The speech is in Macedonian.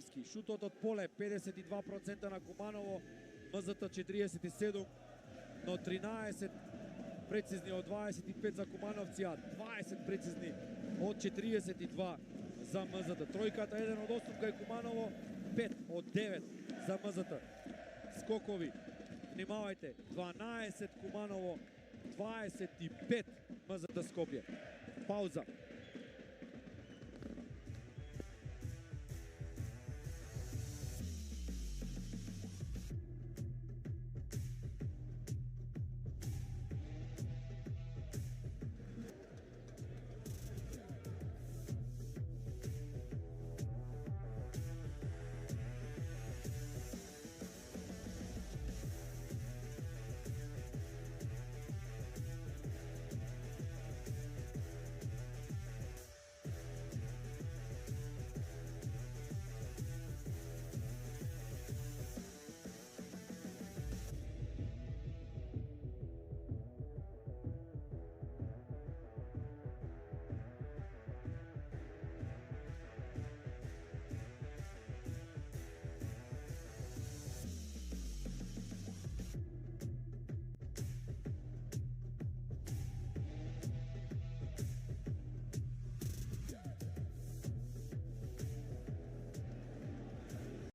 Milevski. Šutот od поле 52% на Куманово, МЗТ 47, но 13 прецизни од 25 за Кумановци, а 20 прецизни од 42 за МЗТ. Тројката 1 од 8 кај Куманово, 5 од 9 за МЗТ. Скокови, внимавајте, 12 Куманово, 25 МЗТ Скопје. Пауза.